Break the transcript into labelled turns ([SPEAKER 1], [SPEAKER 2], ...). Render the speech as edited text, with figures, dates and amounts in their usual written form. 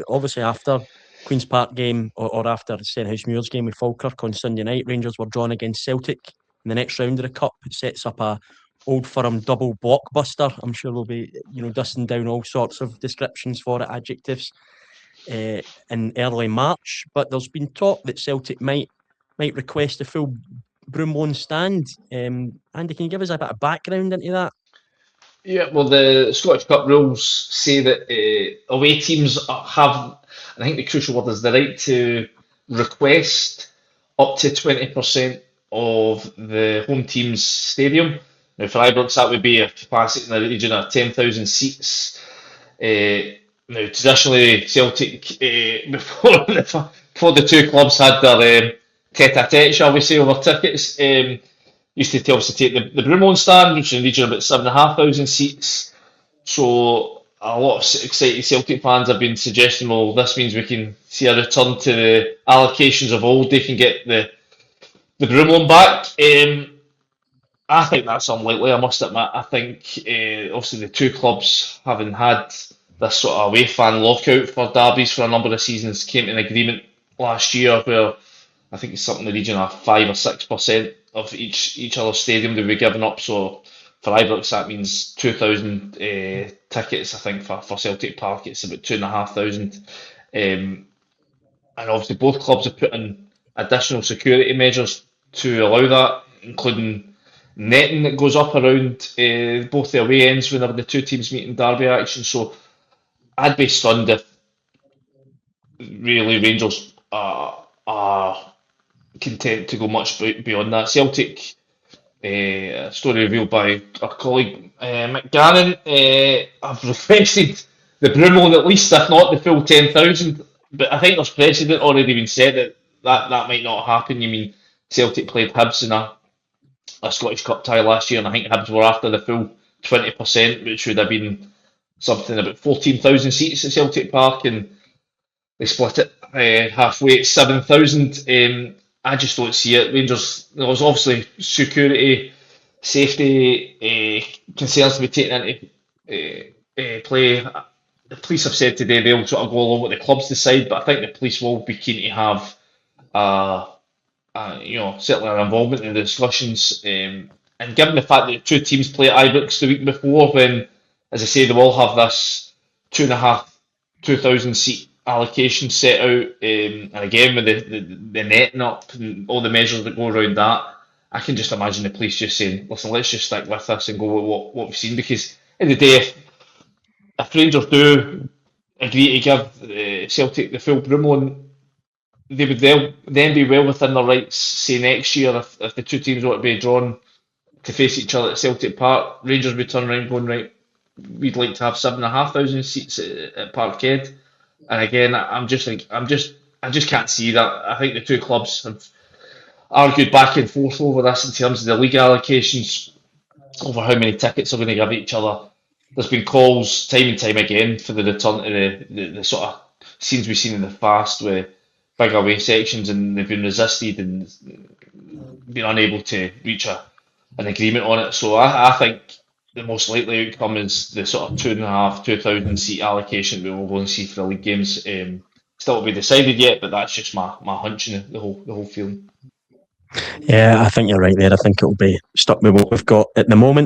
[SPEAKER 1] obviously after Queen's Park game or after Stenhousemuir's game with Falkirk on Sunday night, Rangers were drawn against Celtic in the next round of the Cup. It sets up a Old Firm double blockbuster. I'm sure we'll be, dusting down all sorts of descriptions for it, adjectives, in early March. But there's been talk that Celtic might request a full Broomloan stand. Andy, can you give us a bit of background into that?
[SPEAKER 2] Yeah, well, the Scottish Cup rules say that away teams have, and I think the crucial word is the right to request up to 20% of the home team's stadium. Now, for Ibrox, that would be a capacity in the region of 10,000 seats. Now, traditionally, Celtic, before the two clubs had their tete-a-tete, shall we say, over tickets, used to obviously take the Broomloan stand, which is in the region of about 7,500 seats. So a lot of excited Celtic fans have been suggesting, well, this means we can see a return to the allocations of old. They can get the Broomloan back. I think that's unlikely, I must admit. I think, obviously, the two clubs, having had this sort of away fan lockout for derbies for a number of seasons, came to an agreement last year where I think it's something in the region of 5 or 6% of each other stadium they be given up. So for Ibrox, that means 2,000 tickets. I think for Celtic Park, it's about 2,500. And obviously, both clubs have put in additional security measures to allow that, including netting that goes up around both the away ends whenever the two teams meet in derby action. So I'd be stunned if really Rangers are content to go much beyond that. Celtic, a story revealed by our colleague Mick Gannon, have requested the Broomloan at least, if not the full 10,000. But I think there's precedent already been set that might not happen. You mean Celtic played Hibs in a Scottish Cup tie last year, and I think Hibs were after the full 20%, which would have been something about 14,000 seats at Celtic Park, and they split it halfway at 7,000. I just don't see it. Rangers, there's obviously security, safety concerns to be taken into play. The police have said today they'll sort of go along with the clubs decide, but I think the police will be keen to have, certainly an involvement in the discussions. And given the fact that the two teams play at Ibrox the week before, when, as I say, they will have this 2,000 seat allocation set out, and again with the netting up and all the measures that go around that, I can just imagine the police just saying, listen, let's just stick with this and go with what we've seen, because in the day, if Rangers do agree to give Celtic the full Broomloan, they would then be well within their rights, say next year, if the two teams want to be drawn to face each other at Celtic Park, Rangers would turn around going, right, we'd like to have 7,500 seats at Parkhead. And again, I just can't see that. I think the two clubs have argued back and forth over this in terms of the league allocations, over how many tickets they're going to give each other. There's been calls time and time again for the return to the sort of scenes we've seen in the past with big away sections, and they've been resisted and been unable to reach an agreement on it. So I think the most likely outcome is the sort of 2,500 seat allocation we will go and see for the league games. Still to be decided yet, but that's just my hunch and the whole feeling.
[SPEAKER 1] Yeah, I think you're right there. I think it will be stuck with what we've got at the moment.